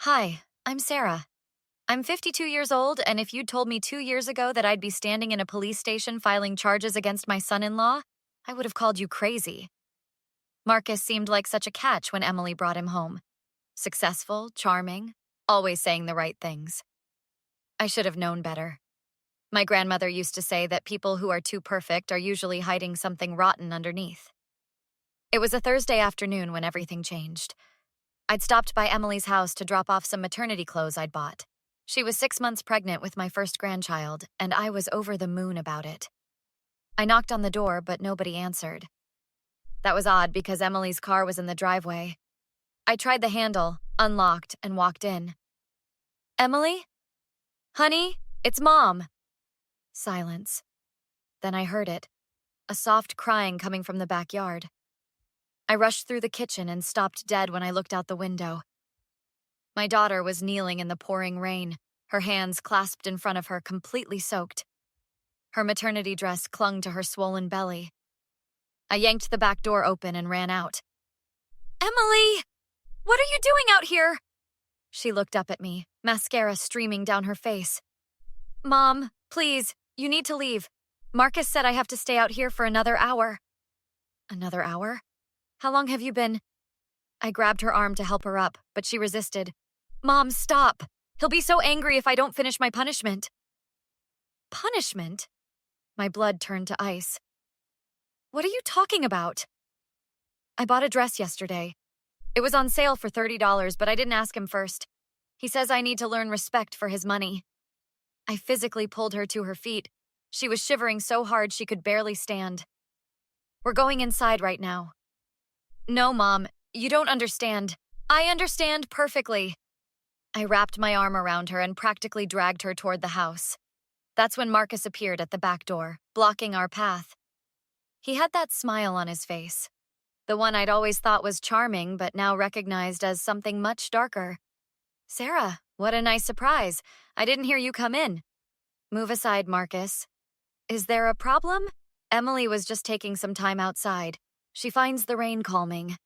Hi, I'm Sarah. I'm 52 years old, and if you'd told me 2 years ago that I'd be standing in a police station filing charges against my son in law, I would have called you crazy. Marcus seemed like such a catch when Emily brought him home. Successful, charming, always saying the right things. I should have known better. My grandmother used to say that people who are too perfect are usually hiding something rotten underneath. It was a Thursday afternoon when everything changed. I'd stopped by Emily's house to drop off some maternity clothes I'd bought. She was 6 months pregnant with my first grandchild, and I was over the moon about it. I knocked on the door, but nobody answered. That was odd because Emily's car was in the driveway. I tried the handle, unlocked, and walked in. Emily? Honey, it's Mom. Silence. Then I heard it. A soft crying coming from the backyard. I rushed through the kitchen and stopped dead when I looked out the window. My daughter was kneeling in the pouring rain, her hands clasped in front of her, completely soaked. Her maternity dress clung to her swollen belly. I yanked the back door open and ran out. Emily! What are you doing out here? She looked up at me, mascara streaming down her face. Mom, please, you need to leave. Marcus said I have to stay out here for another hour. Another hour? How long have you been? I grabbed her arm to help her up, but she resisted. Mom, stop. He'll be so angry if I don't finish my punishment. Punishment? My blood turned to ice. What are you talking about? I bought a dress yesterday. It was on sale for $30, but I didn't ask him first. He says I need to learn respect for his money. I physically pulled her to her feet. She was shivering so hard she could barely stand. We're going inside right now. No, Mom, you don't understand. I understand perfectly. I wrapped my arm around her and practically dragged her toward the house. That's when Marcus appeared at the back door, blocking our path. He had that smile on his face. The one I'd always thought was charming, but now recognized as something much darker. Sarah, what a nice surprise. I didn't hear you come in. Move aside, Marcus. Is there a problem? Emily was just taking some time outside. She finds the rain calming.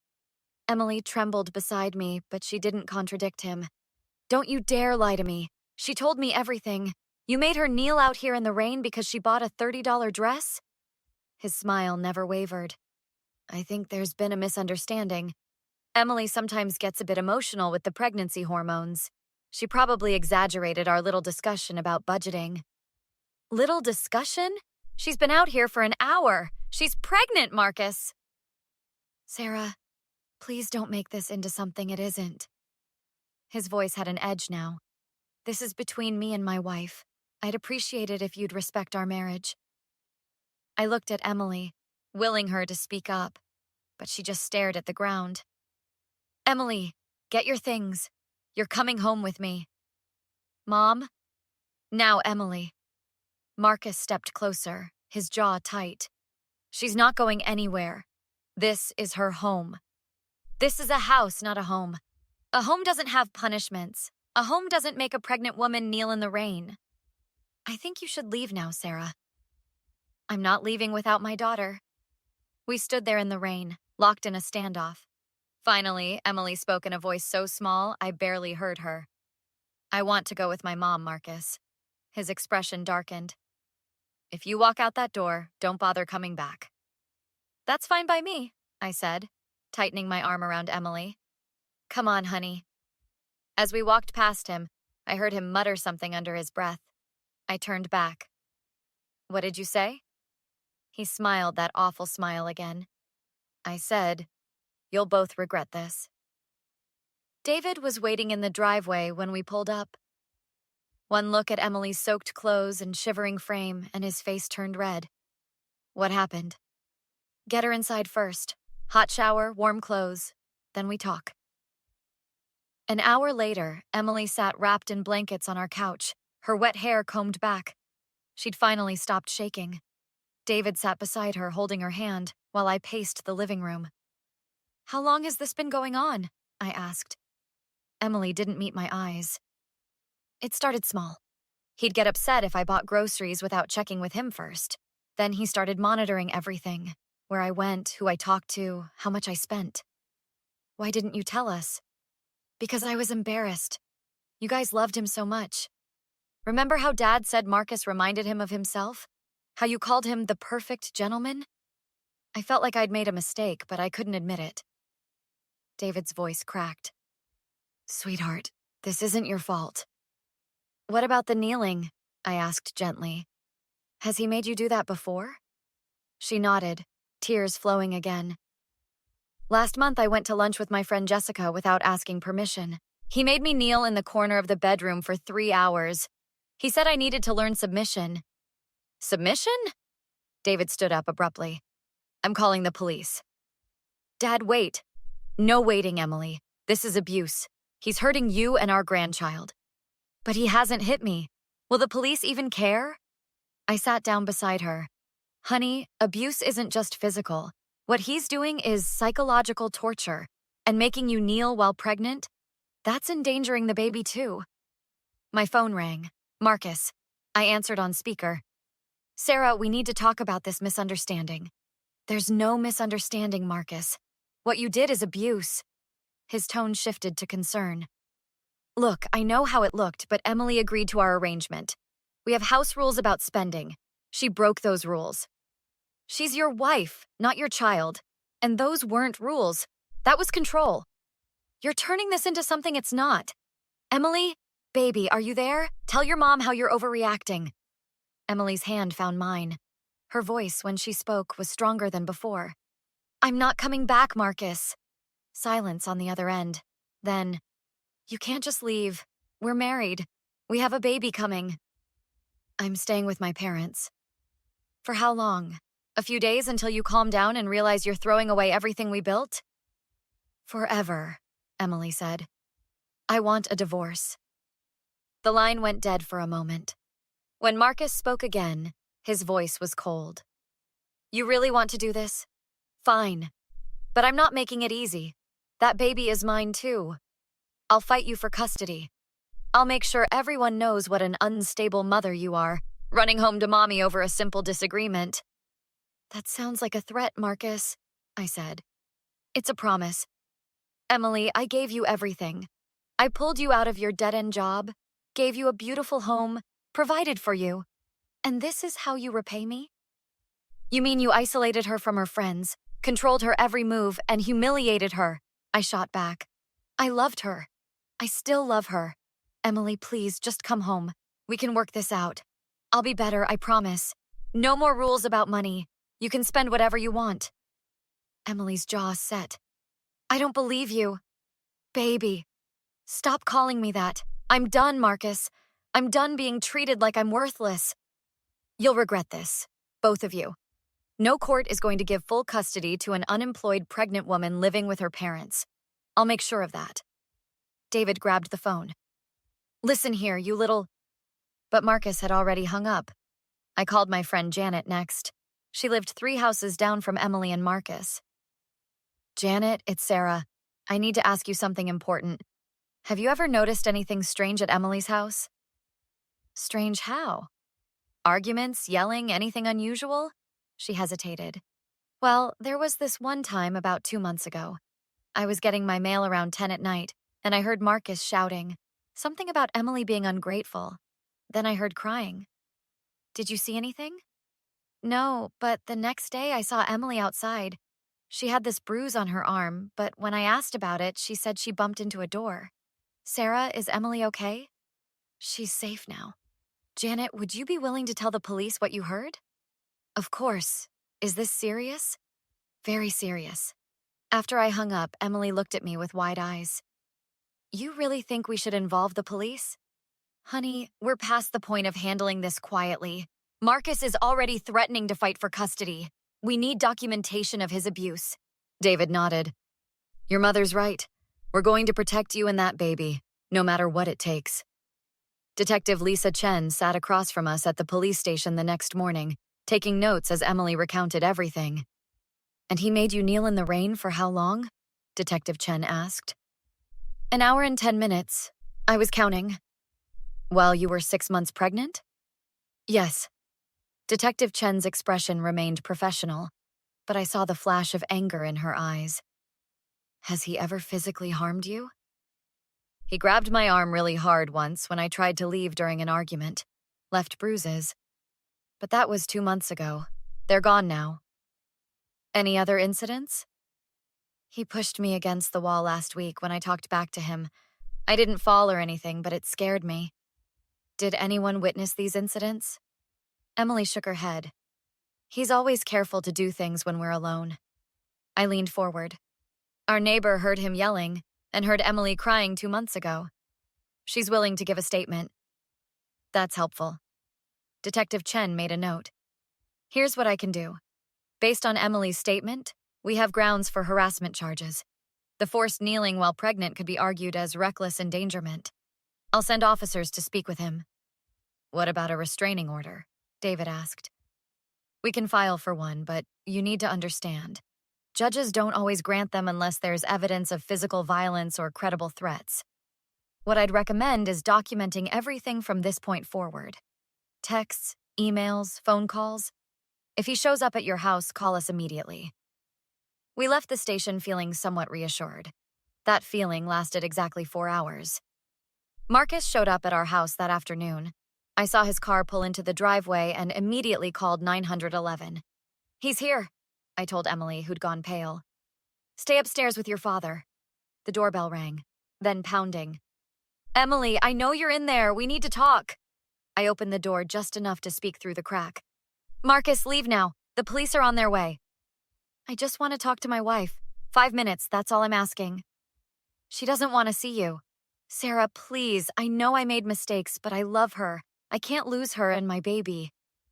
Emily trembled beside me, but she didn't contradict him. Don't you dare lie to me. She told me everything. You made her kneel out here in the rain because she bought a $30 dress? His smile never wavered. I think there's been a misunderstanding. Emily sometimes gets a bit emotional with the pregnancy hormones. She probably exaggerated our little discussion about budgeting. Little discussion? She's been out here for an hour. She's pregnant, Marcus. Sarah, please don't make this into something it isn't. His voice had an edge now. This is between me and my wife. I'd appreciate it if you'd respect our marriage. I looked at Emily, willing her to speak up, but she just stared at the ground. Emily, get your things. You're coming home with me. Mom? Now, Emily. Marcus stepped closer, his jaw tight. She's not going anywhere. This is her home. This is a house, not a home. A home doesn't have punishments. A home doesn't make a pregnant woman kneel in the rain. I think you should leave now, Sarah. I'm not leaving without my daughter. We stood there in the rain, locked in a standoff. Finally, Emily spoke in a voice so small I barely heard her. I want to go with my mom, Marcus. His expression darkened. If you walk out that door, don't bother coming back. That's fine by me, I said, tightening my arm around Emily. Come on, honey. As we walked past him, I heard him mutter something under his breath. I turned back. What did you say? He smiled that awful smile again. I said, you'll both regret this. David was waiting in the driveway when we pulled up. One look at Emily's soaked clothes and shivering frame, and his face turned red. What happened? Get her inside first. Hot shower, warm clothes. Then we talk. An hour later, Emily sat wrapped in blankets on our couch, her wet hair combed back. She'd finally stopped shaking. David sat beside her, holding her hand, while I paced the living room. How long has this been going on? I asked. Emily didn't meet my eyes. It started small. He'd get upset if I bought groceries without checking with him first. Then he started monitoring everything, where I went, who I talked to, how much I spent. Why didn't you tell us? Because I was embarrassed. You guys loved him so much. Remember how Dad said Marcus reminded him of himself? How you called him the perfect gentleman? I felt like I'd made a mistake, but I couldn't admit it. David's voice cracked. Sweetheart, this isn't your fault. What about the kneeling? I asked gently. Has he made you do that before? She nodded, tears flowing again. Last month I went to lunch with my friend Jessica without asking permission. He made me kneel in the corner of the bedroom for 3 hours. He said I needed to learn submission. Submission? David stood up abruptly. I'm calling the police. Dad, wait. No waiting, Emily. This is abuse. He's hurting you and our grandchild. But he hasn't hit me. Will the police even care? I sat down beside her. Honey, abuse isn't just physical. What he's doing is psychological torture. And making you kneel while pregnant? That's endangering the baby too. My phone rang. Marcus. I answered on speaker. Sarah, we need to talk about this misunderstanding. There's no misunderstanding, Marcus. What you did is abuse. His tone shifted to concern. Look, I know how it looked, but Emily agreed to our arrangement. We have house rules about spending. She broke those rules. She's your wife, not your child. And those weren't rules. That was control. You're turning this into something it's not. Emily, baby, are you there? Tell your mom how you're overreacting. Emily's hand found mine. Her voice, when she spoke, was stronger than before. I'm not coming back, Marcus. Silence on the other end. Then, you can't just leave. We're married. We have a baby coming. I'm staying with my parents. For how long? A few days until you calm down and realize you're throwing away everything we built? Forever, Emily said. I want a divorce. The line went dead for a moment. When Marcus spoke again, his voice was cold. You really want to do this? Fine. But I'm not making it easy. That baby is mine too. I'll fight you for custody. I'll make sure everyone knows what an unstable mother you are, running home to mommy over a simple disagreement. That sounds like a threat, Marcus, I said. It's a promise. Emily, I gave you everything. I pulled you out of your dead-end job, gave you a beautiful home, provided for you. And this is how you repay me? You mean you isolated her from her friends, controlled her every move, and humiliated her? I shot back. I loved her. I still love her. Emily, please, just come home. We can work this out. I'll be better, I promise. No more rules about money. You can spend whatever you want. Emily's jaw set. I don't believe you. Baby. Stop calling me that. I'm done, Marcus. I'm done being treated like I'm worthless. You'll regret this. Both of you. No court is going to give full custody to an unemployed pregnant woman living with her parents. I'll make sure of that. David grabbed the phone. Listen here, you little... But Marcus had already hung up. I called my friend Janet next. She lived 3 houses down from Emily and Marcus. Janet, it's Sarah. I need to ask you something important. Have you ever noticed anything strange at Emily's house? Strange how? Arguments, yelling, anything unusual? She hesitated. Well, there was this one time about 2 months ago. I was getting my mail around 10 at night, and I heard Marcus shouting. Something about Emily being ungrateful. Then I heard crying. Did you see anything? No, but the next day I saw Emily outside. She had this bruise on her arm, but when I asked about it, she said she bumped into a door. Sarah, is Emily okay? She's safe now. Janet, would you be willing to tell the police what you heard? Of course. Is this serious? Very serious. After I hung up, Emily looked at me with wide eyes. You really think we should involve the police? Honey, we're past the point of handling this quietly. Marcus is already threatening to fight for custody. We need documentation of his abuse. David nodded. Your mother's right. We're going to protect you and that baby, no matter what it takes. Detective Lisa Chen sat across from us at the police station the next morning, taking notes as Emily recounted everything. And he made you kneel in the rain for how long? Detective Chen asked. An hour and 10 minutes. I was counting. While you were 6 months pregnant? Yes. Detective Chen's expression remained professional, but I saw the flash of anger in her eyes. Has he ever physically harmed you? He grabbed my arm really hard once when I tried to leave during an argument. Left bruises. But that was 2 months ago. They're gone now. Any other incidents? He pushed me against the wall last week when I talked back to him. I didn't fall or anything, but it scared me. Did anyone witness these incidents? Emily shook her head. He's always careful to do things when we're alone. I leaned forward. Our neighbor heard him yelling and heard Emily crying 2 months ago. She's willing to give a statement. That's helpful. Detective Chen made a note. Here's what I can do. Based on Emily's statement, we have grounds for harassment charges. The forced kneeling while pregnant could be argued as reckless endangerment. I'll send officers to speak with him. What about a restraining order? David asked. We can file for one, but you need to understand. Judges don't always grant them unless there's evidence of physical violence or credible threats. What I'd recommend is documenting everything from this point forward. Texts, emails, phone calls. If he shows up at your house, call us immediately. We left the station feeling somewhat reassured. That feeling lasted exactly 4 hours. Marcus showed up at our house that afternoon. I saw his car pull into the driveway and immediately called 911. He's here, I told Emily, who'd gone pale. Stay upstairs with your father. The doorbell rang, then pounding. Emily, I know you're in there. We need to talk. I opened the door just enough to speak through the crack. Marcus, leave now. The police are on their way. I just want to talk to my wife. 5 minutes, that's all I'm asking. She doesn't want to see you. Sarah, please, I know I made mistakes, but I love her. I can't lose her and my baby.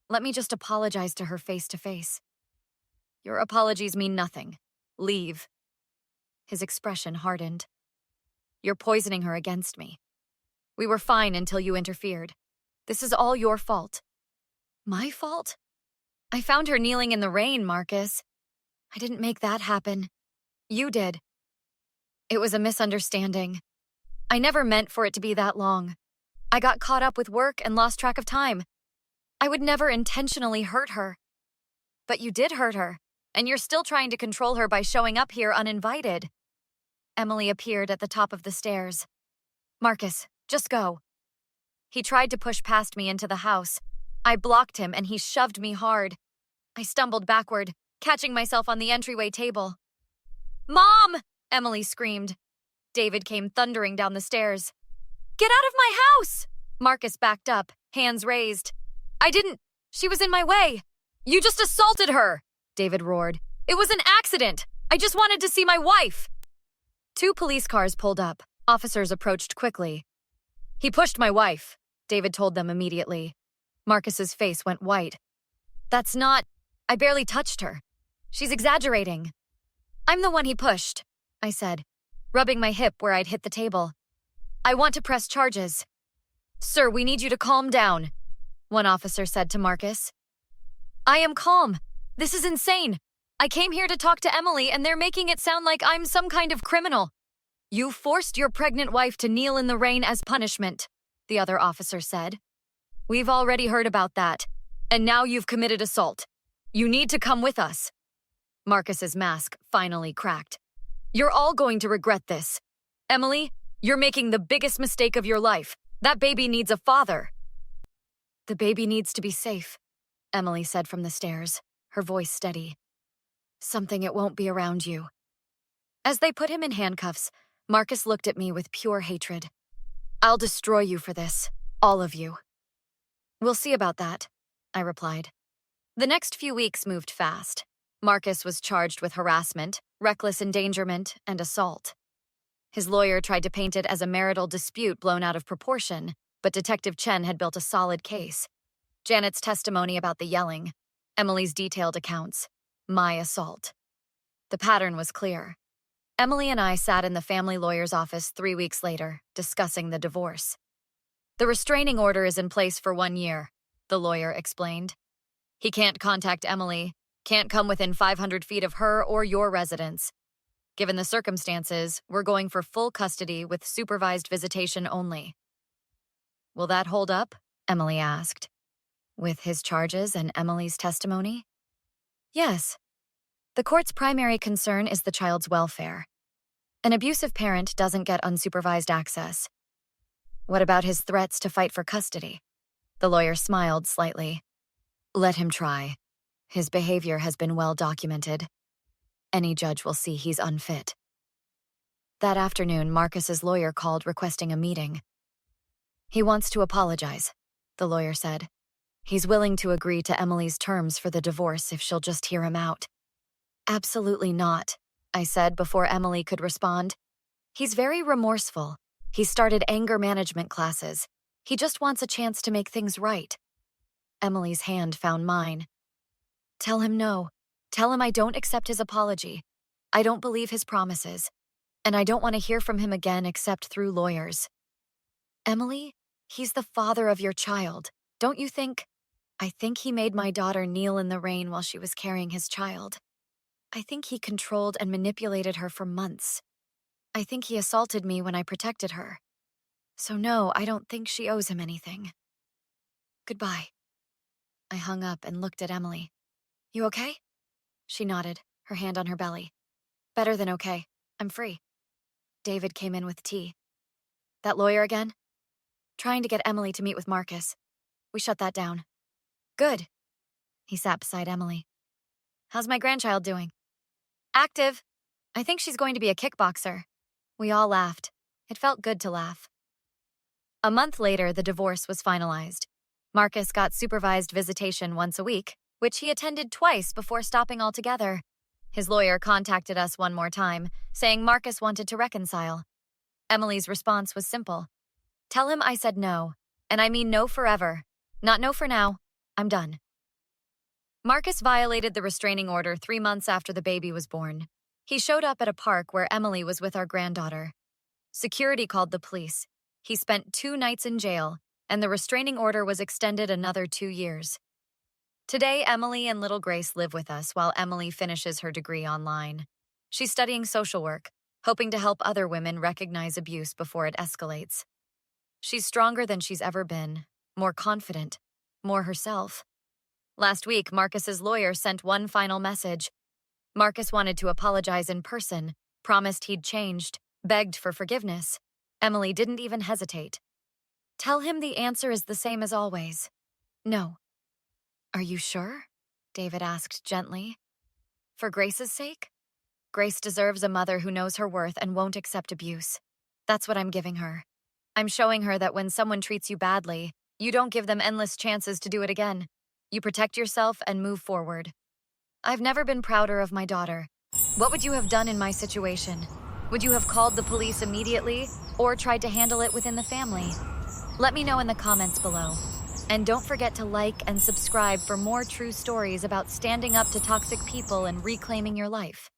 Let me just apologize to her face to face. Your apologies mean nothing. Leave. His expression hardened. You're poisoning her against me. We were fine until you interfered. This is all your fault. My fault? I found her kneeling in the rain, Marcus. I didn't make that happen. You did. It was a misunderstanding. I never meant for it to be that long. I got caught up with work and lost track of time. I would never intentionally hurt her. But you did hurt her, and you're still trying to control her by showing up here uninvited. Emily appeared at the top of the stairs. Marcus, just go. He tried to push past me into the house. I blocked him and he shoved me hard. I stumbled backward, catching myself on the entryway table. Mom! Emily screamed. David came thundering down the stairs. Get out of my house! Marcus backed up, hands raised. I didn't. She was in my way. You just assaulted her, David roared. It was an accident. I just wanted to see my wife. 2 police cars pulled up. Officers approached quickly. He pushed my wife, David told them immediately. Marcus's face went white. That's not. I barely touched her. She's exaggerating. I'm the one he pushed, I said, rubbing my hip where I'd hit the table. I want to press charges. Sir, we need you to calm down, one officer said to Marcus. I am calm. This is insane. I came here to talk to Emily and they're making it sound like I'm some kind of criminal. You forced your pregnant wife to kneel in the rain as punishment, the other officer said. We've already heard about that, and now you've committed assault. You need to come with us. Marcus's mask finally cracked. You're all going to regret this. Emily, you're making the biggest mistake of your life. That baby needs a father. The baby needs to be safe, Emily said from the stairs, her voice steady. Something it won't be around you. As they put him in handcuffs, Marcus looked at me with pure hatred. I'll destroy you for this, all of you. We'll see about that, I replied. The next few weeks moved fast. Marcus was charged with harassment, reckless endangerment, and assault. His lawyer tried to paint it as a marital dispute blown out of proportion, but Detective Chen had built a solid case. Janet's testimony about the yelling, Emily's detailed accounts, my assault. The pattern was clear. Emily and I sat in the family lawyer's office 3 weeks later, discussing the divorce. The restraining order is in place for 1 year, the lawyer explained. He can't contact Emily, can't come within 500 feet of her or your residence. Given the circumstances, we're going for full custody with supervised visitation only. Will that hold up? Emily asked. With his charges and Emily's testimony? Yes. The court's primary concern is the child's welfare. An abusive parent doesn't get unsupervised access. What about his threats to fight for custody? The lawyer smiled slightly. Let him try. His behavior has been well documented. Any judge will see he's unfit. That afternoon, Marcus's lawyer called requesting a meeting. He wants to apologize, the lawyer said. He's willing to agree to Emily's terms for the divorce if she'll just hear him out. Absolutely not, I said before Emily could respond. He's very remorseful. He started anger management classes. He just wants a chance to make things right. Emily's hand found mine. Tell him no. Tell him I don't accept his apology. I don't believe his promises. And I don't want to hear from him again except through lawyers. Emily, he's the father of your child. Don't you think? I think he made my daughter kneel in the rain while she was carrying his child. I think he controlled and manipulated her for months. I think he assaulted me when I protected her. So no, I don't think she owes him anything. Goodbye. I hung up and looked at Emily. You okay? She nodded, her hand on her belly. Better than okay. I'm free. David came in with tea. That lawyer again? Trying to get Emily to meet with Marcus. We shut that down. Good. He sat beside Emily. How's my grandchild doing? Active. I think she's going to be a kickboxer. We all laughed. It felt good to laugh. A month later, the divorce was finalized. Marcus got supervised visitation once a week, which he attended twice before stopping altogether. His lawyer contacted us one more time, saying Marcus wanted to reconcile. Emily's response was simple. Tell him I said no, and I mean no forever. Not no for now. I'm done. Marcus violated the restraining order 3 months after the baby was born. He showed up at a park where Emily was with our granddaughter. Security called the police. He spent 2 nights in jail, and the restraining order was extended another 2 years. Today, Emily and little Grace live with us while Emily finishes her degree online. She's studying social work, hoping to help other women recognize abuse before it escalates. She's stronger than she's ever been, more confident, more herself. Last week, Marcus's lawyer sent one final message. Marcus wanted to apologize in person, promised he'd changed, begged for forgiveness. Emily didn't even hesitate. Tell him the answer is the same as always. No. Are you sure? David asked gently. For Grace's sake? Grace deserves a mother who knows her worth and won't accept abuse. That's what I'm giving her. I'm showing her that when someone treats you badly, you don't give them endless chances to do it again. You protect yourself and move forward. I've never been prouder of my daughter. What would you have done in my situation? Would you have called the police immediately or tried to handle it within the family? Let me know in the comments below. And don't forget to like and subscribe for more true stories about standing up to toxic people and reclaiming your life.